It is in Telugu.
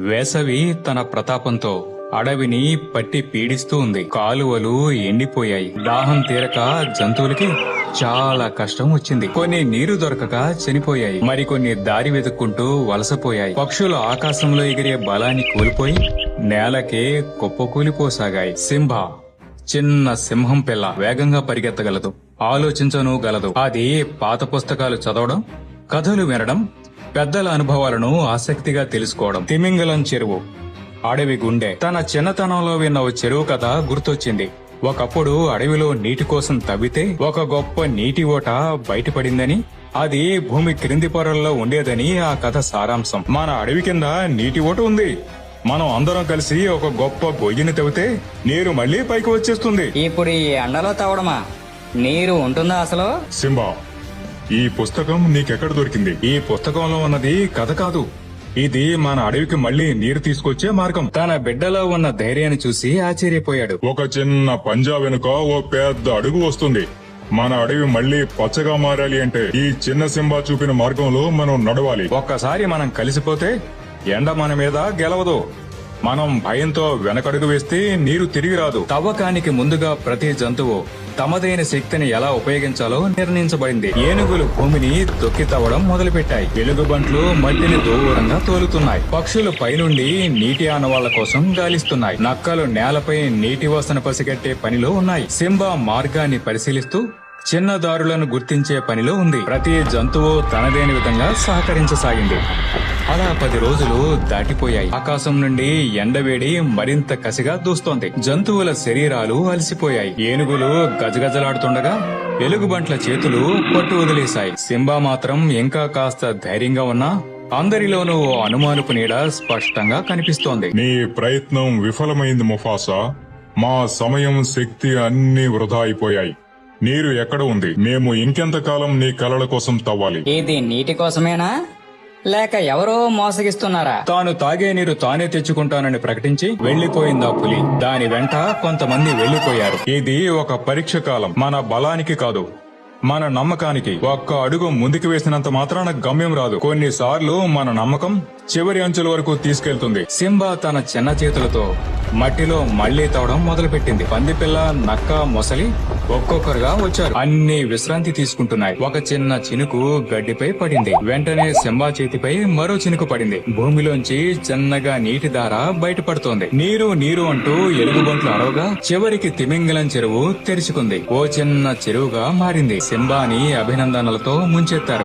వేసవి తన ప్రతాపంతో అడవిని పట్టి పీడిస్తూ ఉంది. కాలువలు ఎండిపోయాయి. దాహం తీరక జంతువులకి చాలా కష్టం వచ్చింది. కొన్ని నీరు దొరకక చనిపోయాయి. మరికొన్ని దారి వెతుక్కుంటూ వలసపోయాయి. పక్షులు ఆకాశంలో ఎగిరే బలాన్ని కోల్పోయి నేలకే కుప్పకూలిపోసాగాయి. సింహ చిన్న సింహం పిల్ల వేగంగా పరిగెత్తగలదు, ఆలోచించను గలదు. అది పాత పుస్తకాలు చదవడం, కథలు వినడం, పెద్దల అనుభవాలను ఆసక్తిగా తెలుసుకోవడం. తిమింగలం చెరువు అడవి గుండె. తన చిన్నతనంలో విన్న ఓ చెరువు కథ గుర్తొచ్చింది. ఒకప్పుడు అడవిలో నీటి కోసం తవ్వితే ఒక గొప్ప నీటి ఓట బయటపడిందని, అది భూమి క్రింది పొరల్లో ఉండేదని ఆ కథ సారాంశం. మన అడవి కింద నీటి ఓట ఉంది. మనం అందరం కలిసి ఒక గొప్ప గొయ్యిని తవ్వితే నీరు మళ్లీ పైకి వచ్చేస్తుంది. ఇప్పుడు ఈ ఎండలో తవ్వడమా? నీరు ఉంటుందా అసలు? సింబా, ఈ పుస్తకం నీకెక్కడ దొరికింది? ఈ పుస్తకంలో ఉన్నది కథ కాదు, ఇది మన అడవికి మళ్లీ నీరు తీసుకొచ్చే మార్గం. తన బిడ్డలో ఉన్న ధైర్యాన్ని చూసి ఆశ్చర్యపోయాడు. ఒక చిన్న పంజా వెనుక ఓ పెద్ద అడుగు వస్తుంది. మన అడవి మళ్లీ పచ్చగా మారాలి అంటే ఈ చిన్న సింబా చూపిన మార్గంలో మనం నడవాలి. ఒక్కసారి మనం కలిసిపోతే ఎండ మన మీద గెలవదు. మనం భయంతో వెనకడుగు వేస్తే నీరు తిరిగి రాదు. తవ్వకానికి ముందుగా ప్రతి జంతువు తమదైన శక్తిని ఎలా ఉపయోగించాలో నిర్ణయించబడింది. ఏనుగులు భూమిని తొక్కి తవ్వడం మొదలుపెట్టాయి. వెలుగుబంట్లు మట్టిని దూరంగా తోలుతున్నాయి. పక్షులు పైనుండి నీటి ఆనవాళ్ల కోసం గాలిస్తున్నాయి. నక్కలు నేలపై నీటి వాసన పసిగట్టే పనిలో ఉన్నాయి. సింబా మార్గాన్ని పరిశీలిస్తూ చిన్న దారులను గుర్తించే పనిలో ఉంది. ప్రతి జంతువు తనదైన విధంగా సహకరించసాగింది. అలా 10 రోజులు దాటిపోయాయి. ఆకాశం నుండి ఎండవేడి మరింత కసిగా దూస్తోంది. జంతువుల శరీరాలు అలసిపోయాయి. ఏనుగులు గజగజలాడుతుండగా ఎలుగుబంట్ల చేతులు పట్టు వదిలేశాయి. సింబా మాత్రం ఇంకా కాస్త ధైర్యంగా ఉన్నా అందరిలోనూ ఓ అనుమానపు నీడ స్పష్టంగా కనిపిస్తోంది. నీ ప్రయత్నం విఫలమైంది ముఫాసా. మా సమయం, శక్తి అన్నీ వృధా అయిపోయాయి. నీరు ఎక్కడ ఉంది? మేము ఇంకెంతకాలం నీ కలల కోసం తవ్వాలి? ఇది నీటి కోసమేనా, లేక ఎవరో మోసగిస్తున్నారా? తాను తాగే నీరు తానే తెచ్చుకుంటానని ప్రకటించి వెళ్లిపోయింది ఆ పులి. దాని వెంట కొంతమంది వెళ్లిపోయారు. ఇది ఒక పరీక్ష కాలం. మన బలానికి కాదు, మన నమ్మకానికి. ఒక్క అడుగు ముందుకు వేసినంత మాత్రాన గమ్యం రాదు. కొన్నిసార్లు మన నమ్మకం చివరి అంచుల వరకు తీసుకెళ్తుంది. సింబా తన చిన్న చేతులతో మట్టిలో మళ్లీ తవ్వడం మొదలుపెట్టింది. పందిపిల్ల, నక్క, మొసలి ఒక్కొక్కరుగా వచ్చారు. అన్ని విశ్రాంతి తీసుకుంటున్నాయి. ఒక చిన్న చినుకు గడ్డిపై పడింది. వెంటనే సింబా చేతిపై మరో చినుకు పడింది. భూమిలోంచి చిన్నగా నీటి దార బయటపడుతోంది. నీరు నీరు అంటూ ఎలుగుబంట్లు అరవగా చివరికి తిమింగలం చెరువు తెరుచుకుంది. ఓ చిన్న చెరువుగా మారింది. సింబాని అభినందనలతో ముంచెత్తారు.